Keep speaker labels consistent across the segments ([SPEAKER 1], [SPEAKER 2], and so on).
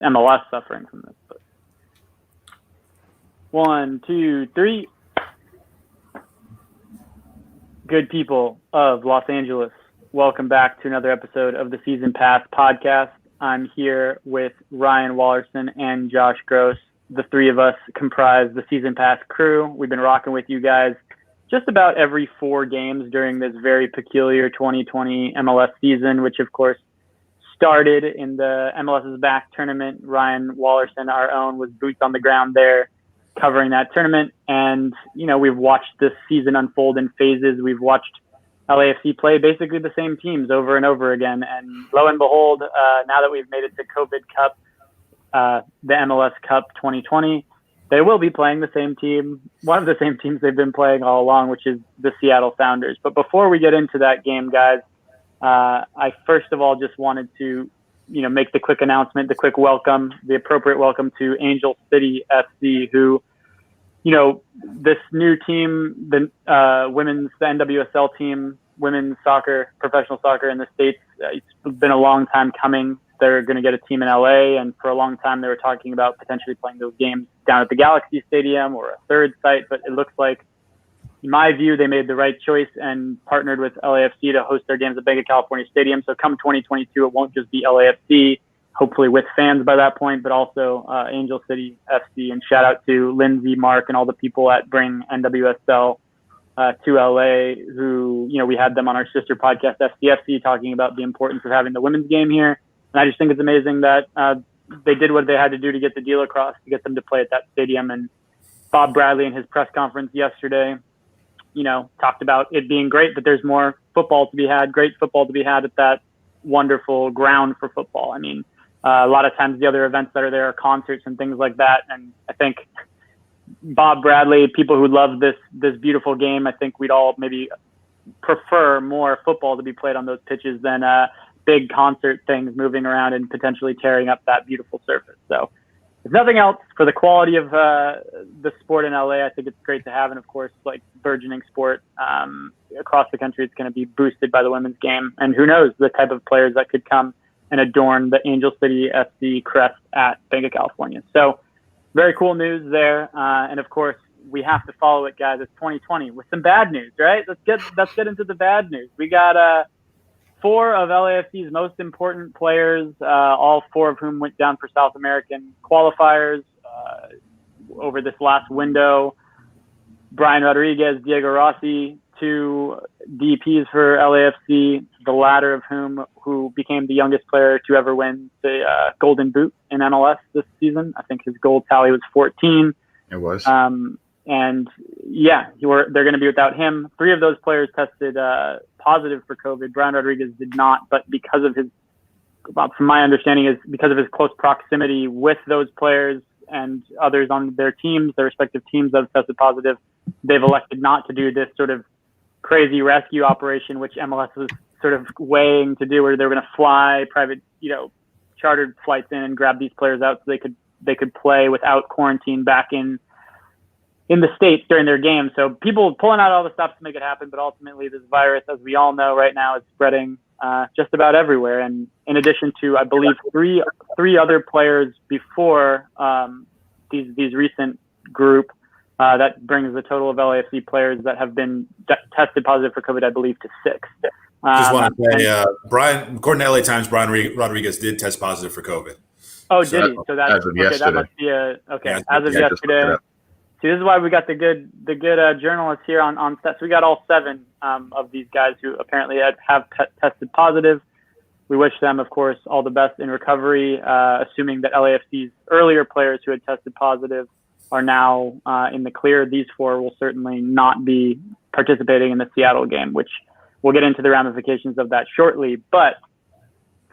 [SPEAKER 1] MLS suffering from this. But 1, 2, 3. Good people of Los Angeles, welcome back to another episode of the Season Pass podcast. I'm here with Ryan Wallerson and Josh Gross. The three of us comprise the Season Pass crew. We've been rocking with you guys just about every 4 games during this very peculiar 2020 MLS season, which of course started in the MLS's back tournament. Ryan Wallerson, our own, was boots on the ground there covering that tournament. And, you know, we've watched this season unfold in phases. We've watched LAFC play basically the same teams over and over again. And lo and behold, now that we've made it to COVID Cup, the MLS Cup 2020, they will be playing the same team, one of the same teams they've been playing all along, which is the Seattle Sounders. But before we get into that game, guys, I first of all just wanted to, make the quick announcement, the quick welcome, the appropriate welcome to Angel City FC, who, this new team, the NWSL team, women's soccer, professional soccer in the States, it's been a long time coming. They're going to get a team in LA, and for a long time they were talking about potentially playing those games down at the Galaxy Stadium or a third site, but it looks like, in my view, they made the right choice and partnered with LAFC to host their games at Banc of California Stadium. So come 2022, it won't just be LAFC, hopefully with fans by that point, but also Angel City FC. And shout out to Lindsay, Mark, and all the people at Bring NWSL to LA who, we had them on our sister podcast, FCFC, talking about the importance of having the women's game here. And I just think it's amazing that they did what they had to do to get the deal across, to get them to play at that stadium. And Bob Bradley in his press conference yesterday, talked about it being great that there's more football to be had, great football to be had at that wonderful ground for football. I mean, a lot of times the other events that are there are concerts and things like that. And I think Bob Bradley, people who love this beautiful game, I think we'd all maybe prefer more football to be played on those pitches than big concert things moving around and potentially tearing up that beautiful surface. So if nothing else, for the quality of the sport in LA, I think it's great to have. And of course, like burgeoning sport across the country, it's going to be boosted by the women's game. And who knows the type of players that could come and adorn the Angel City FC crest at Banc of California. So very cool news there. And of course, we have to follow it, guys. It's 2020 with some bad news, right? Let's get into the bad news. We got 4 of LAFC's most important players, all 4 of whom went down for South American qualifiers over this last window. Brian Rodriguez, Diego Rossi, 2 DPs for LAFC, the latter of who became the youngest player to ever win the Golden Boot in MLS this season. I think his goal tally was 14.
[SPEAKER 2] It was.
[SPEAKER 1] And yeah, they're going to be without him. 3 of those players tested positive for COVID. Brian Rodriguez did not, but because of from my understanding, is because of his close proximity with those players and others on their teams, their respective teams that have tested positive, they've elected not to do this sort of crazy rescue operation, which MLS was sort of weighing to do, where they were going to fly private, chartered flights in and grab these players out so they could play without quarantine back in the States during their game. So people pulling out all the stops to make it happen, but ultimately this virus, as we all know right now, is spreading just about everywhere. And in addition to, I believe, three other players before these recent group, that brings the total of LAFC players that have been tested positive for COVID, I believe, to 6.
[SPEAKER 2] Just want to say, Brian, according to LA Times, Brian Rodriguez did test positive for COVID.
[SPEAKER 1] Oh, so did he? So that's
[SPEAKER 2] as of
[SPEAKER 1] okay.
[SPEAKER 2] Yesterday.
[SPEAKER 1] That must be as of
[SPEAKER 2] yeah,
[SPEAKER 1] yesterday. See, this is why we got the good journalists here on set. So we got all 7 of these guys who apparently have tested positive. We wish them, of course, all the best in recovery, assuming that LAFC's earlier players who had tested positive are now in the clear. These 4 will certainly not be participating in the Seattle game, which we'll get into the ramifications of that shortly. But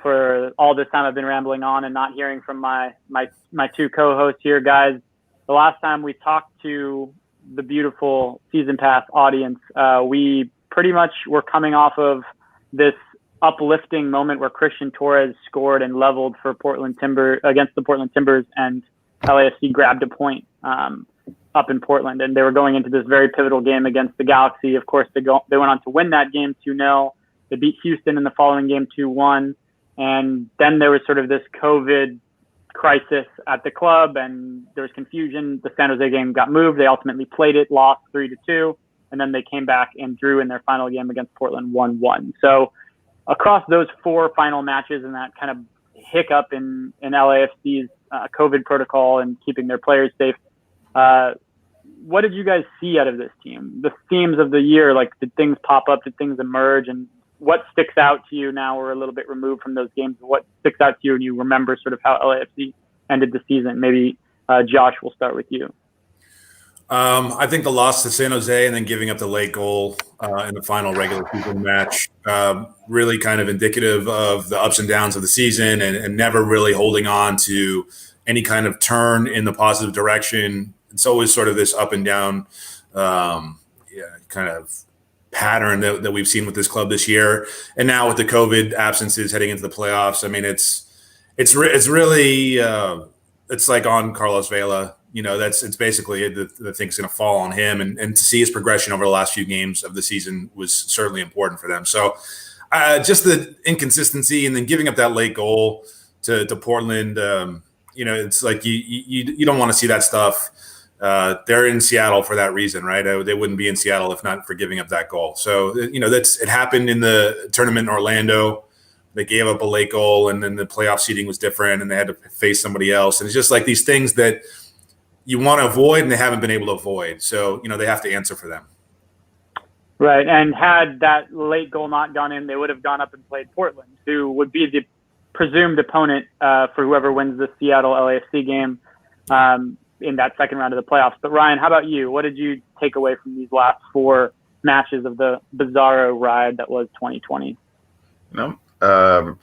[SPEAKER 1] for all this time I've been rambling on and not hearing from my 2 co-hosts here, guys, the last time we talked to the beautiful Season Pass audience, we pretty much were coming off of this uplifting moment where Christian Torres scored and leveled for against the Portland Timbers, and LAFC grabbed a point up in Portland, and they were going into this very pivotal game against the Galaxy. Of course, they went on to win that game 2-0. They beat Houston in the following game 2-1, and then there was sort of this COVID crisis at the club, and there was confusion. The San Jose game got moved. They ultimately played it, lost 3-2, and then they came back and drew in their final game against Portland 1-1. So across those 4 final matches and that kind of hiccup in LAFC's COVID protocol and keeping their players safe, what did you guys see out of this team? The themes of the year, like, did things pop up? Did things emerge? And what sticks out to you now we're a little bit removed from those games? What sticks out to you and you remember sort of how LAFC ended the season? Maybe Josh, we'll start with you.
[SPEAKER 2] I think the loss to San Jose and then giving up the late goal in the final regular season match, really kind of indicative of the ups and downs of the season and never really holding on to any kind of turn in the positive direction. It's always sort of this up and down kind of pattern that we've seen with this club this year. And now with the COVID absences heading into the playoffs, I mean, it's really it's like on Carlos Vela. It's basically the thing's going to fall on him. And to see his progression over the last few games of the season was certainly important for them. So just the inconsistency and then giving up that late goal to Portland, it's like you don't want to see that stuff. They're in Seattle for that reason, right? They wouldn't be in Seattle if not for giving up that goal. So, it happened in the tournament in Orlando. They gave up a late goal, and then the playoff seeding was different, and they had to face somebody else. And it's just like these things that you want to avoid, and they haven't been able to avoid. So, they have to answer for them.
[SPEAKER 1] Right. And had that late goal not gone in, they would have gone up and played Portland, who would be the presumed opponent for whoever wins the Seattle LAFC game in that second round of the playoffs. But Ryan, how about you? What did you take away from these last 4 matches of the bizarro ride that was 2020?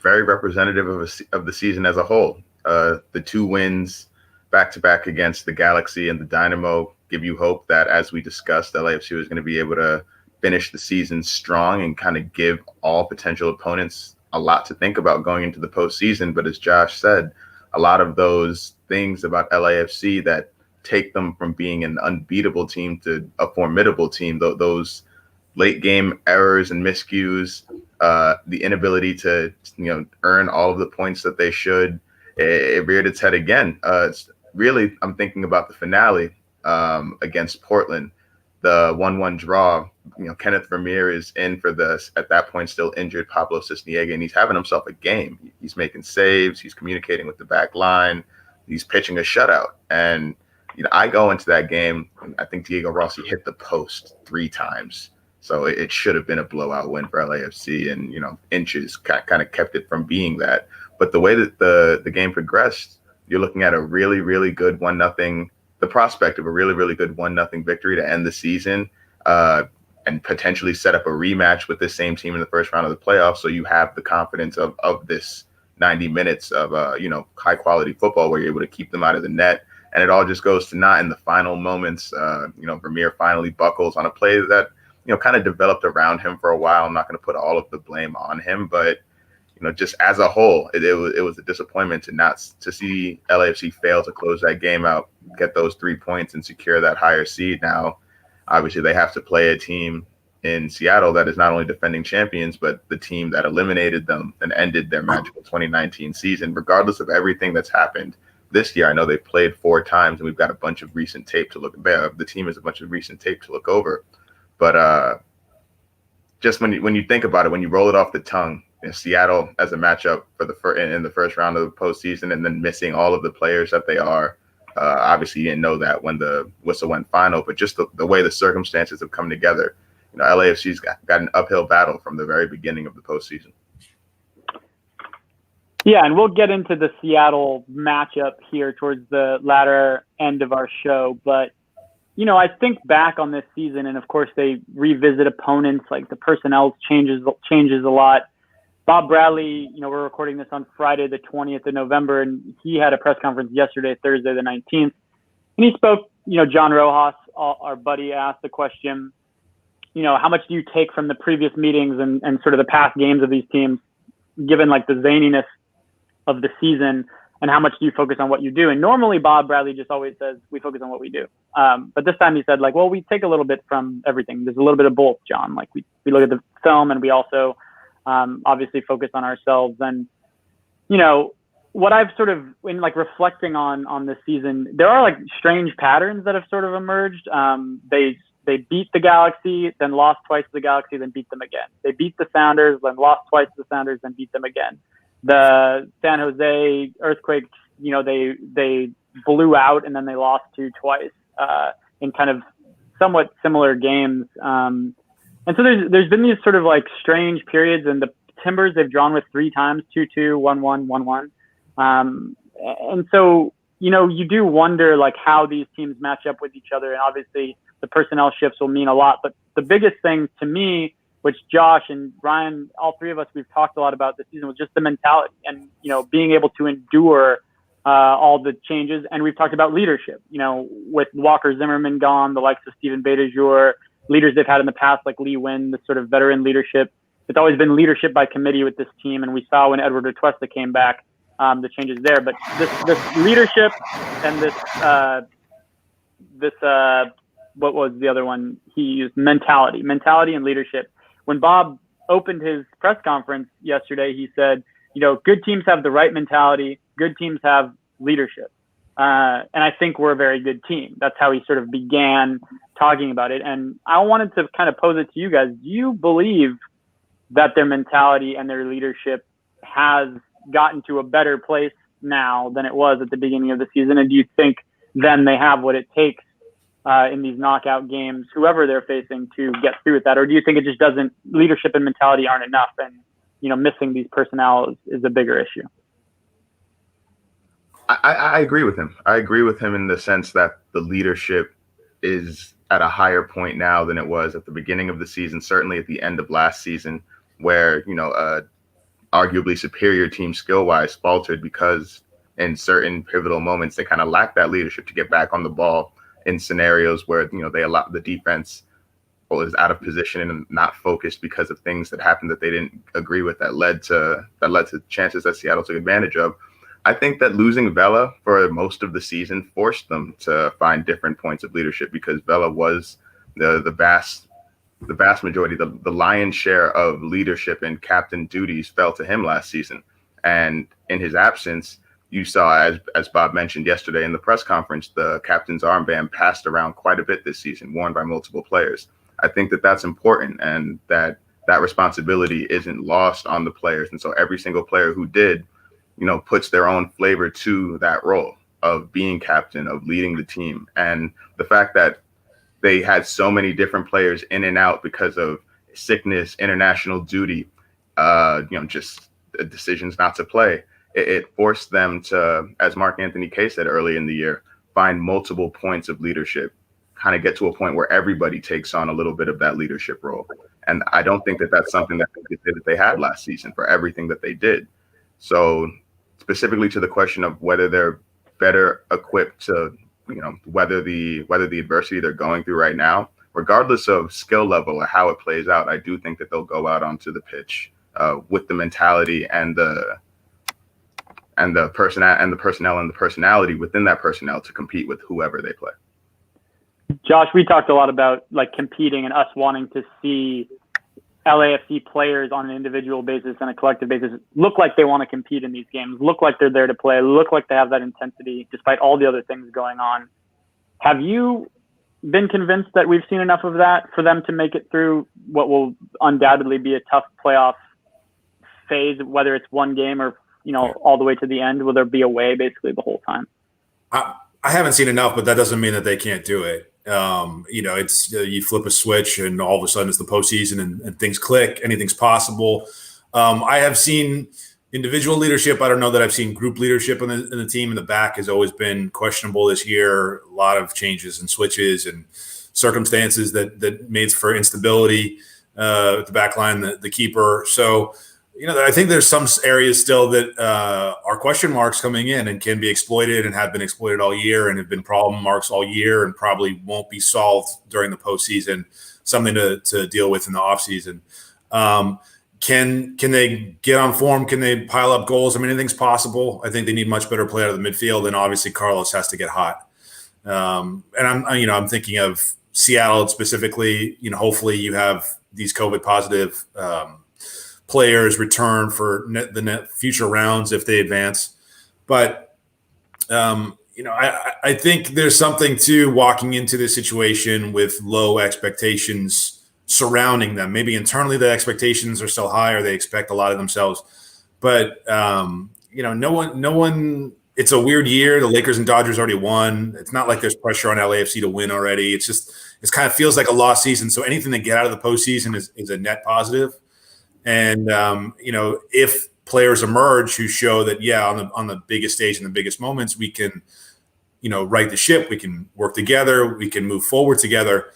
[SPEAKER 3] Very representative of the season as a whole. The 2 wins back-to-back against the Galaxy and the Dynamo give you hope that, as we discussed, LAFC was going to be able to finish the season strong and kind of give all potential opponents a lot to think about going into the postseason. But as Josh said, a lot of those things about LAFC that take them from being an unbeatable team to a formidable team, those late game errors and miscues, the inability to earn all of the points that they should, it reared its head again. Really, I'm thinking about the finale against Portland, the 1-1 draw. Kenneth Vermeer is in for this, at that point, still injured Pablo Cisniega, and he's having himself a game. He's making saves. He's communicating with the back line. He's pitching a shutout. And, I go into that game, I think Diego Rossi hit the post 3 times. So it should have been a blowout win for LAFC, and, inches kind of kept it from being that. But the way that the game progressed, you're looking at a really, really good 1-0, the prospect of a really, really good 1-0 victory to end the season, and potentially set up a rematch with this same team in the first round of the playoffs. So you have the confidence of this 90 minutes of high quality football where you're able to keep them out of the net. And it all just goes to not in the final moments. Vermeer finally buckles on a play that kind of developed around him for a while. I'm not going to put all of the blame on him, but just as a whole, it was a disappointment to see LAFC fail to close that game out, get those 3 points, and secure that higher seed. Now, obviously, they have to play a team in Seattle that is not only defending champions, but the team that eliminated them and ended their magical 2019 season. Regardless of everything that's happened this year, I know they've played 4 times, and we've got a bunch of recent tape to look at. The team has a bunch of recent tape to look over. But just when you think about it, when you roll it off the tongue, Seattle as a matchup for in the first round of the postseason, and then missing all of the players that they are. Obviously, you didn't know that when the whistle went final, but just the way the circumstances have come together, LAFC's got an uphill battle from the very beginning of the postseason.
[SPEAKER 1] Yeah, and we'll get into the Seattle matchup here towards the latter end of our show. But, I think back on this season, and of course they revisit opponents, like the personnel changes a lot. Bob Bradley, we're recording this on Friday, the 20th of November, and he had a press conference yesterday, Thursday, the 19th. And he spoke, John Rojas, our buddy, asked the question, how much do you take from the previous meetings and sort of the past games of these teams, given like the zaniness of the season, and how much do you focus on what you do? And normally Bob Bradley just always says, we focus on what we do. But this time he said, we take a little bit from everything. There's a little bit of both, John. Like we look at the film, and we also obviously focus on ourselves. And, what I've sort of in like reflecting on this season, there are like strange patterns that have sort of emerged. They beat the Galaxy, then lost twice to the Galaxy, then beat them again. They beat the Sounders, then lost twice to the Sounders, then beat them again. The San Jose Earthquakes, they blew out and then they lost to twice in kind of somewhat similar games. And so there's been these sort of like strange periods, and the Timbers they've drawn with 3 times, 2-2, 1-1, 1-1. And so, you do wonder like how these teams match up with each other. And obviously the personnel shifts will mean a lot. But the biggest thing to me, which Josh and Ryan, all 3 of us, we've talked a lot about this season, was just the mentality and, being able to endure all the changes. And we've talked about leadership, with Walker Zimmerman gone, the likes of Steven Beitashour, leaders they've had in the past, like Lee Wynn, the sort of veteran leadership. It's always been leadership by committee with this team. And we saw when Edward Atuesta came back, the changes there. But this leadership and this what was the other one he used? Mentality and leadership. When Bob opened his press conference yesterday, he said, good teams have the right mentality. Good teams have leadership. And I think we're a very good team. That's how he sort of began talking about it. And I wanted to kind of pose it to you guys. Do you believe that their mentality and their leadership has gotten to a better place now than it was at the beginning of the season? And do you think then they have what it takes in these knockout games, whoever they're facing, to get through with that? Or do you think it just doesn't, leadership and mentality aren't enough, and missing these personnel is a bigger issue?
[SPEAKER 3] I agree with him. I agree with him in the sense that the leadership is at a higher point now than it was at the beginning of the season, certainly at the end of last season, where arguably superior team skill-wise faltered because in certain pivotal moments they kind of lacked that leadership to get back on the ball in scenarios where they allowed the defense was out of position and not focused because of things that happened that they didn't agree with, that led to chances that Seattle took advantage of. I think that losing Vela for most of the season forced them to find different points of leadership, because Vela was the vast majority, the lion's share of leadership and captain duties fell to him last season. And in his absence, you saw, as Bob mentioned yesterday in the press conference, the captain's armband passed around quite a bit this season, worn by multiple players. I think that that's important, and that responsibility isn't lost on the players. And so every single player who did, puts their own flavor to that role of being captain, of leading the team. And the fact that they had so many different players in and out because of sickness, international duty, just decisions not to play. It forced them to, as Mark Anthony Kaye said early in the year, find multiple points of leadership, kind of get to a point where everybody takes on a little bit of that leadership role. And I don't think that that's something that they had last season for everything that they did. So specifically to the question of whether they're better equipped to, weather the adversity they're going through right now, regardless of skill level or how it plays out, I do think that they'll go out onto the pitch with the mentality and the personality within that personnel to compete with whoever they play.
[SPEAKER 1] Josh, we talked a lot about like competing and us wanting to see LAFC players on an individual basis and a collective basis look like they want to compete in these games, look like they're there to play, look like they have that intensity despite all the other things going on. Have you been convinced that we've seen enough of that for them to make it through what will undoubtedly be a tough playoff phase, whether it's one game or all the way to the end? Will there be a way basically the whole time?
[SPEAKER 2] I haven't seen enough, but that doesn't mean that they can't do it. It's you flip a switch and all of a sudden it's the postseason and things click. Anything's possible. I have seen individual leadership. I don't know that I've seen group leadership in the team. In the back has always been questionable this year. A lot of changes and switches and circumstances that made for instability at the back line, the keeper. So, I think there's some areas still that are question marks coming in and can be exploited and have been exploited all year and have been problem marks all year and probably won't be solved during the postseason, something to deal with in the offseason. Can they get on form? Can they pile up goals? I mean, anything's possible. I think they need much better play out of the midfield, and obviously Carlos has to get hot. And I'm thinking of Seattle specifically. Hopefully you have these COVID positive players return for the future rounds if they advance. But I think there's something to walking into this situation with low expectations surrounding them. Maybe internally the expectations are still high, or they expect a lot of themselves. But no one. It's a weird year. The Lakers and Dodgers already won. It's not like there's pressure on LAFC to win already. It kind of feels like a lost season. So anything they get out of the postseason is a net positive. And if players emerge who show that, on the biggest stage and the biggest moments, we can, right the ship, we can work together, we can move forward together,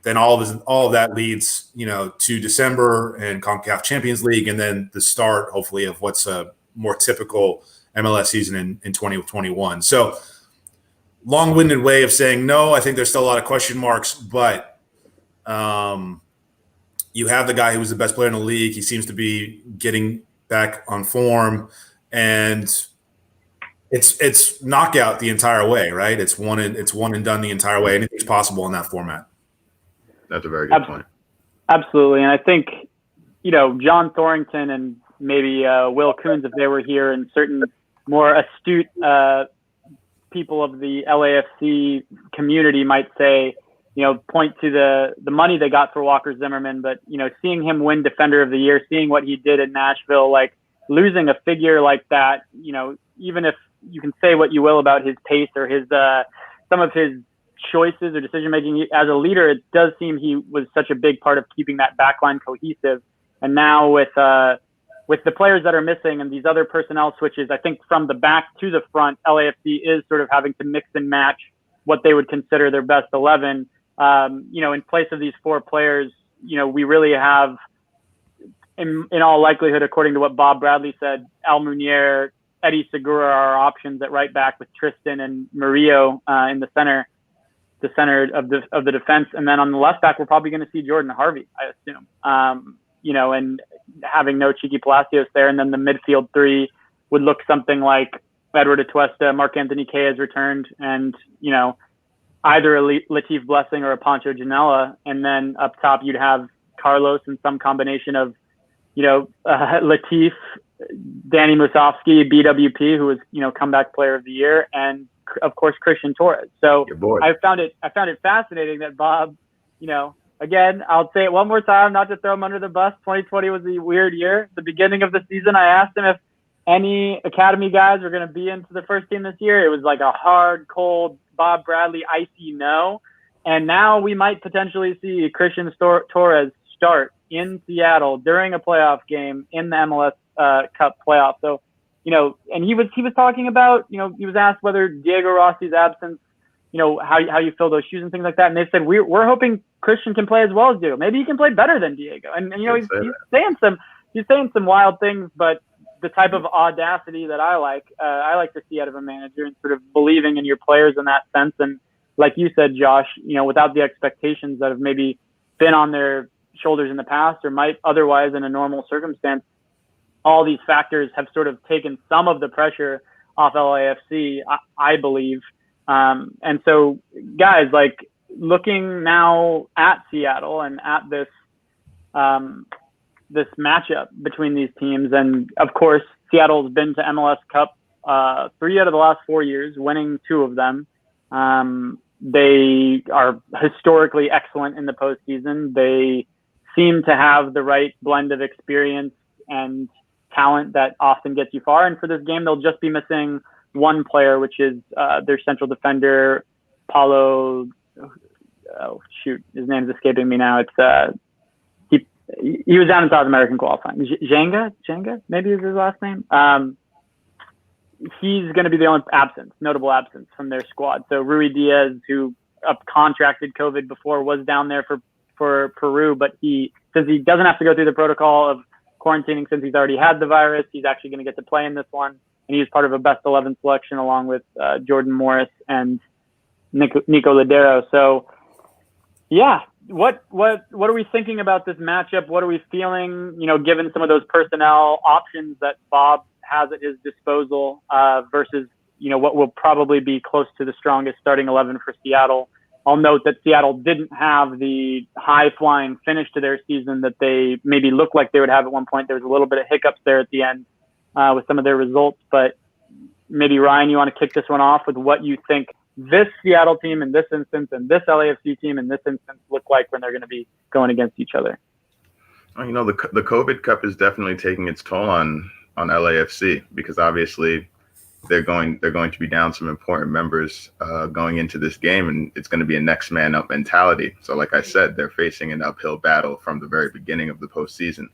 [SPEAKER 2] then all of that leads, to December and CONCACAF Champions League, and then the start, hopefully, of what's a more typical MLS season in 2021. So long-winded way of saying no. I think there's still a lot of question marks, but you have the guy who was the best player in the league. He seems to be getting back on form, and it's knockout the entire way, right? It's one and done the entire way. Anything's possible in that format.
[SPEAKER 3] That's a very good point.
[SPEAKER 1] Absolutely. And I think, John Thorrington and maybe Will Coons, if they were here, and certain more astute people of the LAFC community might say, point to the money they got for Walker Zimmerman, but, seeing him win Defender of the Year, seeing what he did in Nashville, like losing a figure like that, even if you can say what you will about his pace or his some of his choices or decision making as a leader, it does seem he was such a big part of keeping that backline cohesive. And now with the players that are missing and these other personnel switches, I think from the back to the front, LAFC is sort of having to mix and match what they would consider their best 11. In place of these four players, we really have, in all likelihood, according to what Bob Bradley said, Al Munier, Eddie Segura are our options at right back, with Tristan and Murillo in the center of the defense. And then on the left back, we're probably going to see Jordan Harvey, I assume. And having no Chiqui Palacios there. And then the midfield three would look something like Edward Atuesta, Marc-Anthony Kaye has returned, and, either a Latif Blessing or a Pancho Janela. And then up top, you'd have Carlos and some combination of, Latif, Danny Musovski, BWP, who was, comeback player of the year, and of course, Christian Torres. So I found it fascinating that Bob, again, I'll say it one more time, not to throw him under the bus. 2020 was a weird year. At the beginning of the season, I asked him if any academy guys were going to be into the first team this year. It was like a hard, cold Bob Bradley, icy no. And now we might potentially see Christian Torres start in Seattle during a playoff game in the MLS Cup playoff. So, and he was talking about, he was asked whether Diego Rossi's absence, how you fill those shoes and things like that. And they said, we're hoping Christian can play as well as Diego. Maybe he can play better than Diego. And he's saying some wild things, but the type of audacity that I like to see out of a manager, and sort of believing in your players in that sense. And like you said, Josh, without the expectations that have maybe been on their shoulders in the past or might otherwise in a normal circumstance, all these factors have sort of taken some of the pressure off LAFC, I believe. And so, guys, like looking now at Seattle and at this this matchup between these teams, and of course, Seattle's been to MLS Cup 3 out of the last 4 years, winning 2 of them. They are historically excellent in the postseason. They seem to have the right blend of experience and talent that often gets you far. And for this game, they'll just be missing one player, which is their central defender, Paulo. Oh shoot, his name's escaping me now. It's he was down in South American qualifying. Jenga, maybe is his last name. He's going to be the only notable absence from their squad. So Rui Diaz, who contracted COVID before, was down there for Peru, but since he doesn't have to go through the protocol of quarantining since he's already had the virus, he's actually going to get to play in this one. And he was part of a best 11 selection along with Jordan Morris and Nico Ladero. So, yeah, what are we thinking about this matchup? What are we feeling, given some of those personnel options that Bob has at his disposal versus, what will probably be close to the strongest starting 11 for Seattle? I'll note that Seattle didn't have the high-flying finish to their season that they maybe looked like they would have at one point. There was a little bit of hiccups there at the end with some of their results. But maybe Ryan, you want to kick this one off with what you think this Seattle team in this instance and this LAFC team in this instance look like when they're going to be going against each other?
[SPEAKER 3] Well, the COVID Cup is definitely taking its toll on LAFC, because obviously they're going to be down some important members going into this game, and it's going to be a next man up mentality. So like I said, they're facing an uphill battle from the very beginning of the postseason.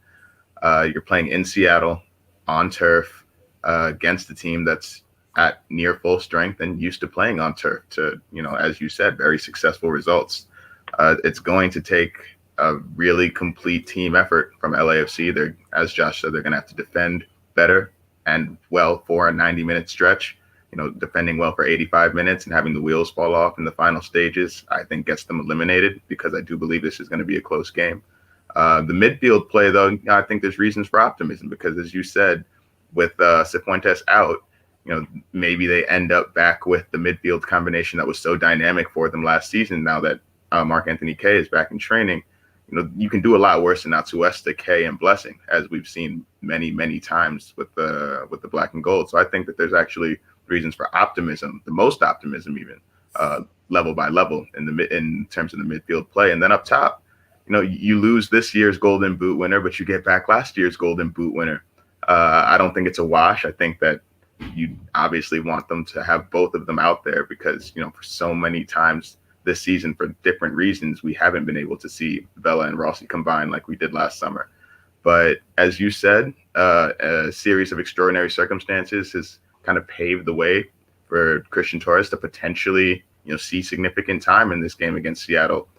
[SPEAKER 3] You're playing in Seattle on turf against a team that's at near full strength and used to playing on turf to, as you said, very successful results. It's going to take a really complete team effort from LAFC. They're, as Josh said, they're going to have to defend better and well for a 90-minute stretch. Defending well for 85 minutes and having the wheels fall off in the final stages, I think gets them eliminated, because I do believe this is going to be a close game. The midfield play, though, I think there's reasons for optimism, because, as you said, with Cifuentes out, maybe they end up back with the midfield combination that was so dynamic for them last season. Now that Marc-Anthony Kaye is back in training, you can do a lot worse than Atuesta, Kaye, and Blessing, as we've seen many, many times with the black and gold. So I think that there's actually reasons for optimism, the most optimism even, level by level in terms of the midfield play. And then up top, you lose this year's Golden Boot winner, but you get back last year's Golden Boot winner. I don't think it's a wash. I think that you obviously want them to have both of them out there, because, for so many times this season, for different reasons, we haven't been able to see Vela and Rossi combine like we did last summer. But as you said, a series of extraordinary circumstances has kind of paved the way for Christian Torres to potentially, see significant time in this game against Seattle.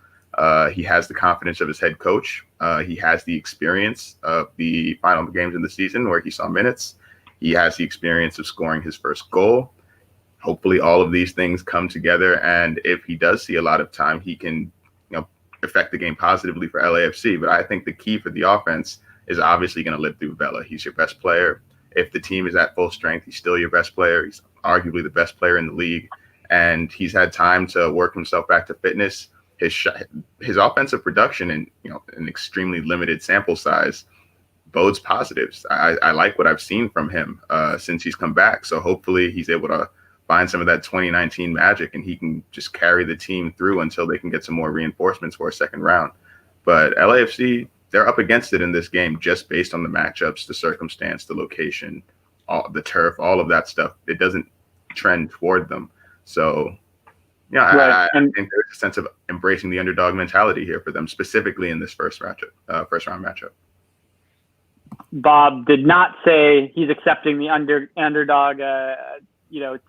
[SPEAKER 3] He has the confidence of his head coach. He has the experience of the final games in the season where he saw minutes. He has the experience of scoring his first goal. Hopefully all of these things come together, and if he does see a lot of time, he can, affect the game positively for LAFC. But I think the key for the offense is obviously going to live through Vela. He's your best player. If the team is at full strength, he's still your best player. He's arguably the best player in the league, and he's had time to work himself back to fitness. His offensive production in an extremely limited sample size bodes positives. I like what I've seen from him since he's come back. So hopefully he's able to find some of that 2019 magic, and he can just carry the team through until they can get some more reinforcements for a second round. But LAFC, they're up against it in this game just based on the matchups, the circumstance, the location, the turf, all of that stuff. It doesn't trend toward them. So, right. I think there's a sense of embracing the underdog mentality here for them, specifically in this first round matchup.
[SPEAKER 1] Bob did not say he's accepting the underdog,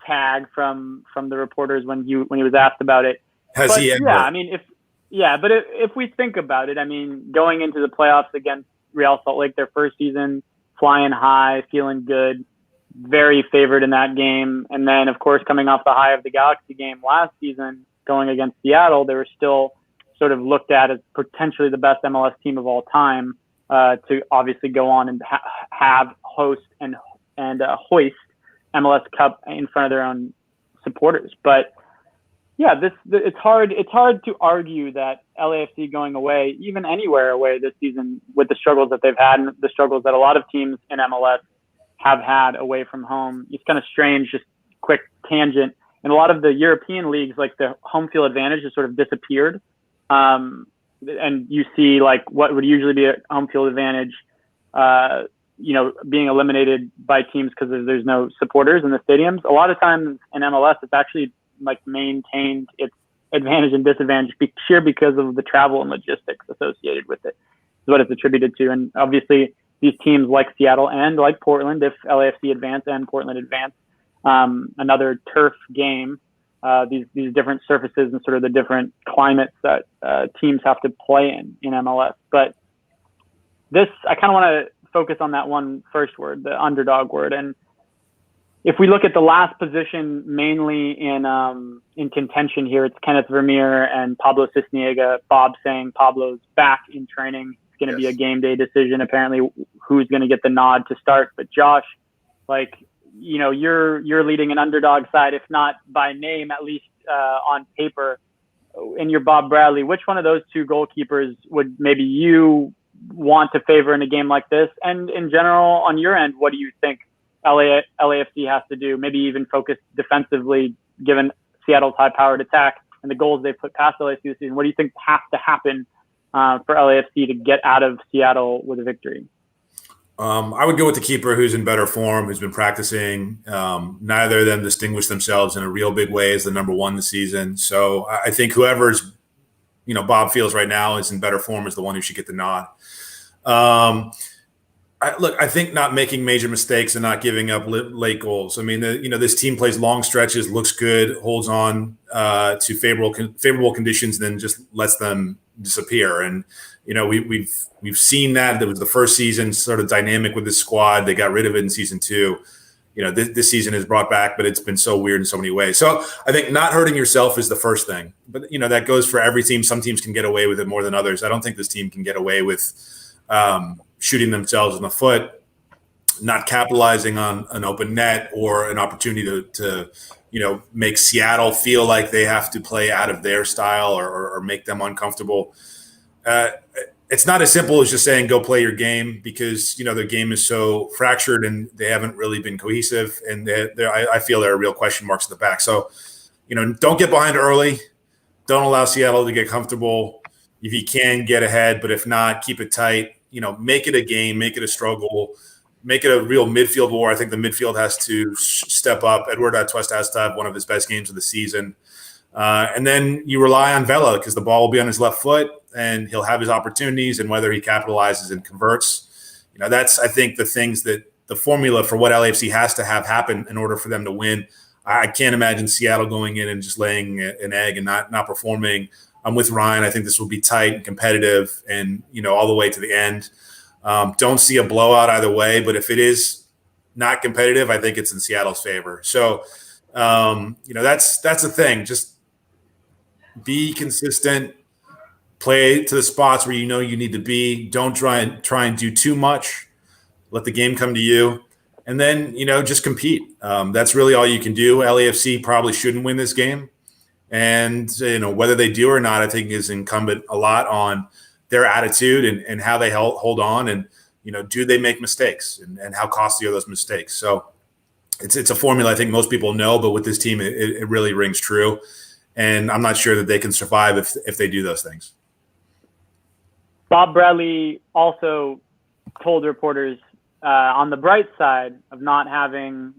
[SPEAKER 1] tag from the reporters when he was asked about it.
[SPEAKER 2] Has he ever?
[SPEAKER 1] Yeah, I mean, if we think about it, I mean, going into the playoffs against Real Salt Lake, their first season, flying high, feeling good, very favored in that game. And then, of course, coming off the high of the Galaxy game last season, going against Seattle, they were still sort of looked at as potentially the best MLS team of all time, to obviously go on and host hoist MLS Cup in front of their own supporters. But yeah, it's hard to argue that LAFC going away, even anywhere away this season, with the struggles that they've had and the struggles that a lot of teams in MLS have had away from home. It's kind of strange, just quick tangent. In a lot of the European leagues, like the home field advantage has sort of disappeared. And you see like what would usually be a home field advantage, being eliminated by teams because there's no supporters in the stadiums. A lot of times in MLS, it's actually like maintained its advantage and disadvantage because of the travel and logistics associated with it, is what it's attributed to. And obviously these teams like Seattle and like Portland, if LAFC advance and Portland advance, another turf game, these different surfaces and sort of the different climates that teams have to play in MLS. But this, I kind of want to focus on that one first word, the underdog word. And if we look at the last position, mainly in contention here, it's Kenneth Vermeer and Pablo Cisniega. Bob saying Pablo's back in training. It's going to be a game day decision, apparently, who's going to get the nod to start. But Josh, you're leading an underdog side, if not by name, at least on paper. In your Bob Bradley, which one of those two goalkeepers would maybe you want to favor in a game like this? And in general, on your end, what do you think LAFC has to do, maybe even focus defensively, given Seattle's high-powered attack and the goals they've put past LAFC this season? What do you think has to happen for LAFC to get out of Seattle with a victory?
[SPEAKER 2] I would go with the keeper who's in better form, who's been practicing. Neither of them distinguished themselves in a real big way as the number one this season. So I think whoever's, Bob feels right now is in better form is the one who should get the nod. I think not making major mistakes and not giving up late goals. I mean, this team plays long stretches, looks good, holds on to favorable conditions, then just lets them disappear. And we've seen that. It was the first season sort of dynamic with this squad. They got rid of it in season 2. This season is brought back, but it's been so weird in so many ways. So I think not hurting yourself is the first thing. But that goes for every team. Some teams can get away with it more than others. I don't think this team can get away with shooting themselves in the foot, not capitalizing on an open net or an opportunity to make Seattle feel like they have to play out of their style or make them uncomfortable. It's not as simple as just saying go play your game, because their game is so fractured and they haven't really been cohesive, and I feel there are real question marks in the back. So don't get behind early, don't allow Seattle to get comfortable. If you can, get ahead, but if not, keep it tight. Make it a game, make it a struggle, make it a real midfield war. I think the midfield has to step up. Edward Atuesta has to have one of his best games of the season. And then you rely on Vela, because the ball will be on his left foot and he'll have his opportunities, and whether he capitalizes and converts. That's, I think, the things that the formula for what LAFC has to have happen in order for them to win. I can't imagine Seattle going in and just laying an egg and not performing. I'm with Ryan. I think this will be tight and competitive and, all the way to the end. Don't see a blowout either way, but if it is not competitive, I think it's in Seattle's favor. So, that's the thing. Just be consistent, play to the spots where you need to be. Don't try and do too much. Let the game come to you. And then, just compete. That's really all you can do. LAFC probably shouldn't win this game. And, whether they do or not, I think is incumbent a lot on their attitude and how they hold on. And, do they make mistakes, and how costly are those mistakes? So it's a formula I think most people know, but with this team, it really rings true. And I'm not sure that they can survive if they do those things.
[SPEAKER 1] Bob Bradley also told reporters on the bright side of not having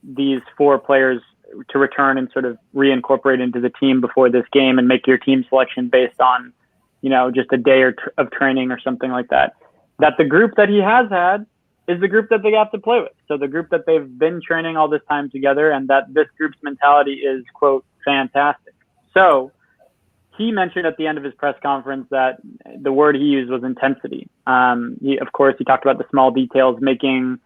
[SPEAKER 1] these 4 players to return and sort of reincorporate into the team before this game and make your team selection based on, just a day of training or something like that, that the group that he has had is the group that they have to play with. So the group that they've been training all this time together, and that this group's mentality is, quote, fantastic. So he mentioned at the end of his press conference that the word he used was intensity. Of course, he talked about the small details, making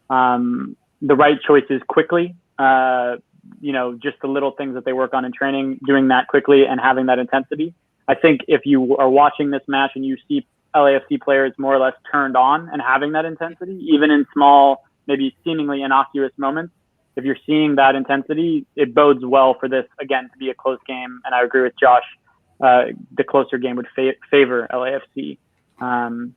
[SPEAKER 1] the right choices quickly, just the little things that they work on in training, doing that quickly and having that intensity. I think if you are watching this match and you see LAFC players more or less turned on and having that intensity, even in small, maybe seemingly innocuous moments, if you're seeing that intensity, it bodes well for this, again, to be a close game. And I agree with Josh. The closer game would favor LAFC. And,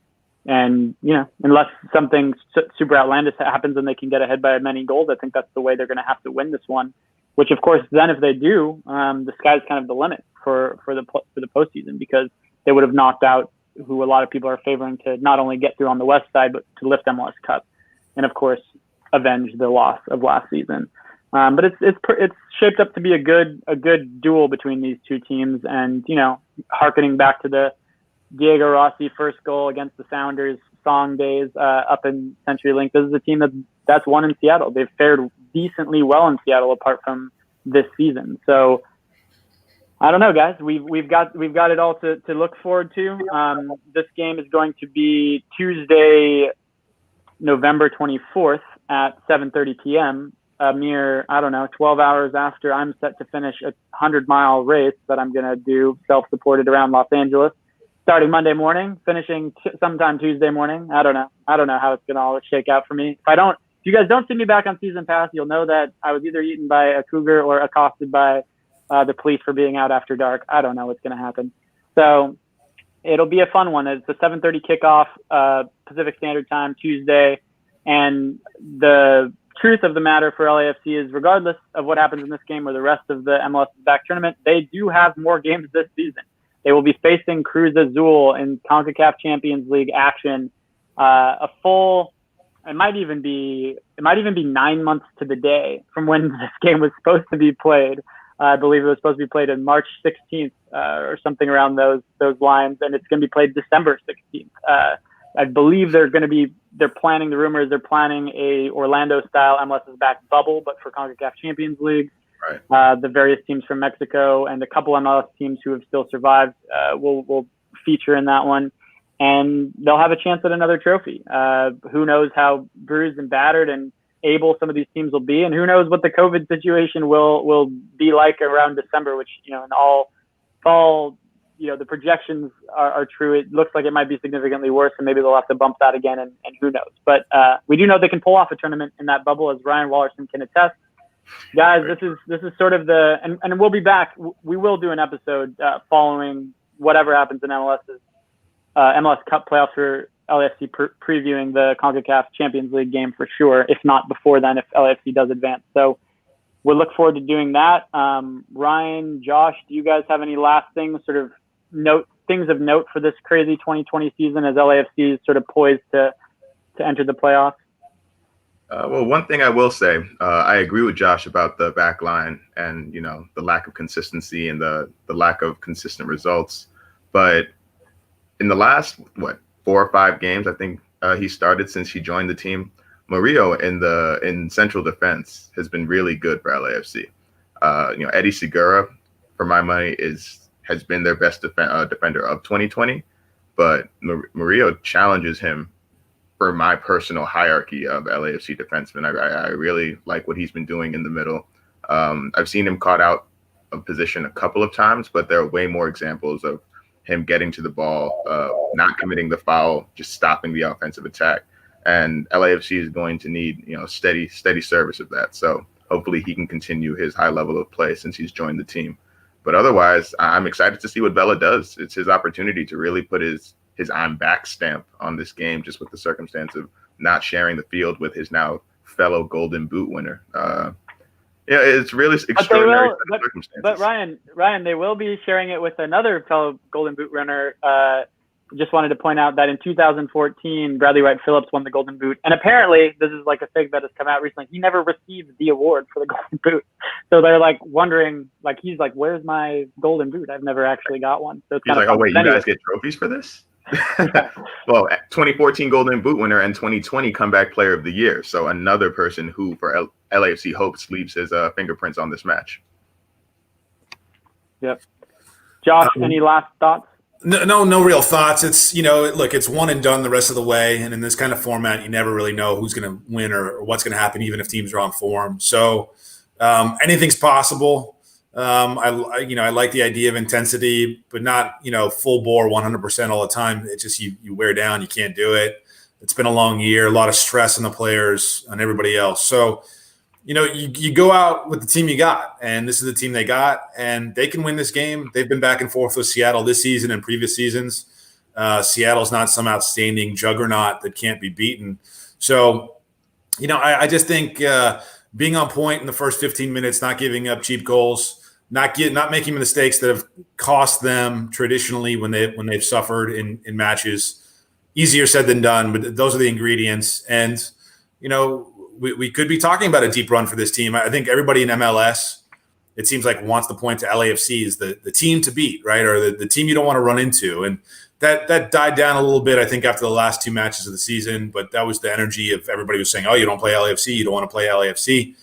[SPEAKER 1] unless something super outlandish happens and they can get ahead by many goals, I think that's the way they're going to have to win this one, which, of course, then if they do, the sky's kind of the limit for the postseason, because they would have knocked out who a lot of people are favoring to not only get through on the West side, but to lift MLS Cup. And, of course, avenge the loss of last season. But it's shaped up to be a good duel between these two teams. And, hearkening back to the Diego Rossi first goal against the Sounders song days up in CenturyLink, this is a team that's won in Seattle. They've fared decently well in Seattle apart from this season. So I don't know, guys. We've got it all to look forward to. This game is going to be Tuesday, November 24th at 7:30 p.m. A mere, 12 hours after I'm set to finish a 100-mile race that I'm going to do self-supported around Los Angeles, starting Monday morning, finishing sometime Tuesday morning. I don't know how it's going to all shake out for me. If you guys don't see me back on Season Pass, you'll know that I was either eaten by a cougar or accosted by the police for being out after dark. I don't know what's going to happen. So it'll be a fun one. It's a 7:30 kickoff, Pacific Standard Time, Tuesday. And the truth of the matter for LAFC is, regardless of what happens in this game or the rest of the MLS back tournament, they do have more games this season. They will be facing Cruz Azul in CONCACAF Champions League action. It might even be 9 months to the day from when this game was supposed to be played. I believe it was supposed to be played on March 16th or something around those lines, and it's going to be played December 16th. I believe they're planning a Orlando-style MLS back bubble, but for CONCACAF Champions League. Right. The various teams from Mexico and a couple MLS teams who have still survived will feature in that one, and they'll have a chance at another trophy. Who knows how bruised and battered and able some of these teams will be, and who knows what the COVID situation will be like around December, which, in all the projections are true. It looks like it might be significantly worse, and maybe they'll have to bump that again, and who knows. But we do know they can pull off a tournament in that bubble, as Ryan Wallerson can attest. Guys, this is sort of and we'll be back. We will do an episode following whatever happens in MLS Cup playoffs for LAFC, previewing the CONCACAF Champions League game for sure, if not before then, if LAFC does advance. So we'll look forward to doing that. Ryan, Josh, do you guys have any last things, things of note for this crazy 2020 season as LAFC is sort of poised to enter the playoffs?
[SPEAKER 3] Well, one thing I will say, I agree with Josh about the back line and, the lack of consistency and the lack of consistent results. But in the last, 4 or 5 games, I think he started since he joined the team, Murillo in central defense has been really good for LAFC. Eddie Segura, for my money, has been their best defender of 2020, but Murillo challenges him for my personal hierarchy of LAFC defensemen. I really like what he's been doing in the middle. I've seen him caught out of position a couple of times, but there are way more examples of him getting to the ball, not committing the foul, just stopping the offensive attack. And LAFC is going to need, steady service of that. So hopefully he can continue his high level of play since he's joined the team. But otherwise, I'm excited to see what Vela does. It's his opportunity to really put his I'm back stamp on this game, just with the circumstance of not sharing the field with his now fellow Golden Boot winner. It's really extraordinary circumstances.
[SPEAKER 1] But Ryan, they will be sharing it with another fellow Golden Boot winner. Just wanted to point out that in 2014, Bradley Wright Phillips won the Golden Boot. And apparently, this is like a thing that has come out recently, he never received the award for the Golden Boot. So they're wondering, he's like, where's my Golden Boot? I've never actually got one. So it's
[SPEAKER 3] he's like, oh, wait, you guys get trophies for this? Well, 2014 Golden Boot winner and 2020 Comeback Player of the Year. So another person who, for LAFC hopes, leaves his fingerprints on this match.
[SPEAKER 1] Yep. Josh, any last thoughts?
[SPEAKER 2] No real thoughts. It's, it's one and done the rest of the way. And in this kind of format, you never really know who's going to win or what's going to happen, even if teams are on form. So anything's possible. I like the idea of intensity, but not, full bore 100% all the time. It's just you wear down. You can't do it. It's been a long year, a lot of stress on the players, on everybody else. So, you go out with the team you got, and this is the team they got, and they can win this game. They've been back and forth with Seattle this season and previous seasons. Seattle's not some outstanding juggernaut that can't be beaten. So, I just think being on point in the first 15 minutes, not giving up cheap goals, not making mistakes that have cost them traditionally when they've suffered in matches. Easier said than done, but those are the ingredients. And, we could be talking about a deep run for this team. I think everybody in MLS, it seems like, wants to point to LAFC as the team to beat, right? Or the team you don't want to run into. And that died down a little bit, I think, after the last 2 matches of the season. But that was the energy of everybody was saying, oh, you don't play LAFC, you don't want to play LAFC.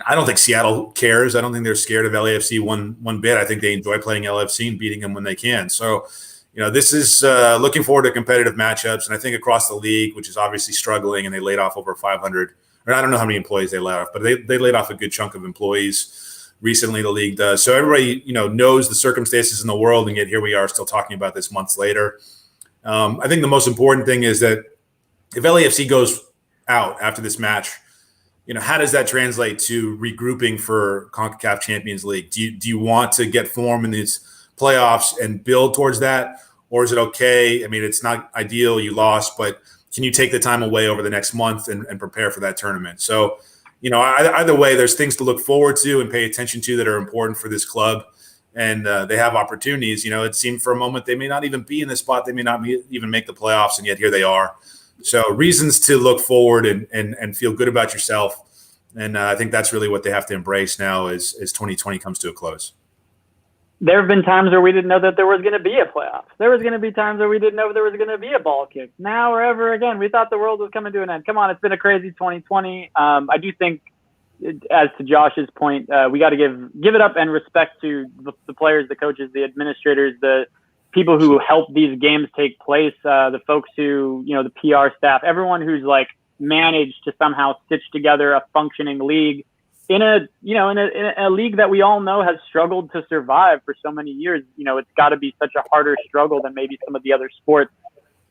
[SPEAKER 2] I don't think Seattle cares. I don't think they're scared of LAFC one bit. I think they enjoy playing LAFC and beating them when they can. So, this is looking forward to competitive matchups. And I think across the league, which is obviously struggling, and they laid off over 500, or I don't know how many employees they laid off, but they laid off a good chunk of employees recently, the league does. So everybody, knows the circumstances in the world, and yet here we are still talking about this months later. I think the most important thing is that if LAFC goes out after this match, how does that translate to regrouping for CONCACAF Champions League? Do you want to get form in these playoffs and build towards that? Or is it okay? I mean, it's not ideal, you lost, but can you take the time away over the next month and prepare for that tournament? So, either way, there's things to look forward to and pay attention to that are important for this club. And they have opportunities. It seemed for a moment they may not even be in the spot. They may not even make the playoffs, and yet here they are. So reasons to look forward and feel good about yourself. And I think that's really what they have to embrace now as 2020 comes to a close.
[SPEAKER 1] There have been times where we didn't know that there was going to be a playoff. There was going to be times where we didn't know there was going to be a ball kick. Now or ever again, we thought the world was coming to an end. Come on, it's been a crazy 2020. I do think, as to Josh's point, we got to give it up and respect to the players, the coaches, the administrators, the people who help these games take place, the folks who, the PR staff, everyone who's like managed to somehow stitch together a functioning league in a league that we all know has struggled to survive for so many years. It's got to be such a harder struggle than maybe some of the other sports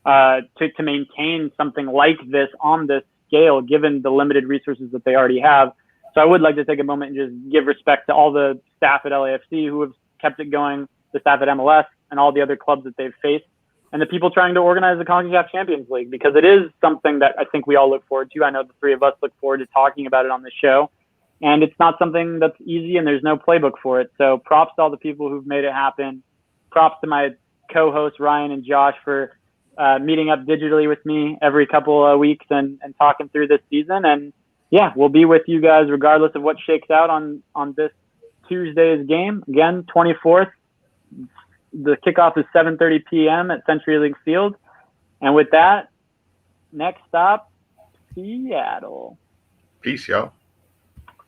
[SPEAKER 1] to maintain something like this on this scale, given the limited resources that they already have. So I would like to take a moment and just give respect to all the staff at LAFC who have kept it going, the staff at MLS, and all the other clubs that they've faced, and the people trying to organize the CONCACAF Champions League, because it is something that I think we all look forward to. I know the three of us look forward to talking about it on the show, and it's not something that's easy, and there's no playbook for it. So props to all the people who've made it happen. Props to my co-hosts, Ryan and Josh, for meeting up digitally with me every couple of weeks and talking through this season. And yeah, we'll be with you guys regardless of what shakes out on this Tuesday's game. Again, 24th. The kickoff is 7:30 p.m. at CenturyLink Field. And with that, next stop, Seattle.
[SPEAKER 3] Peace, y'all.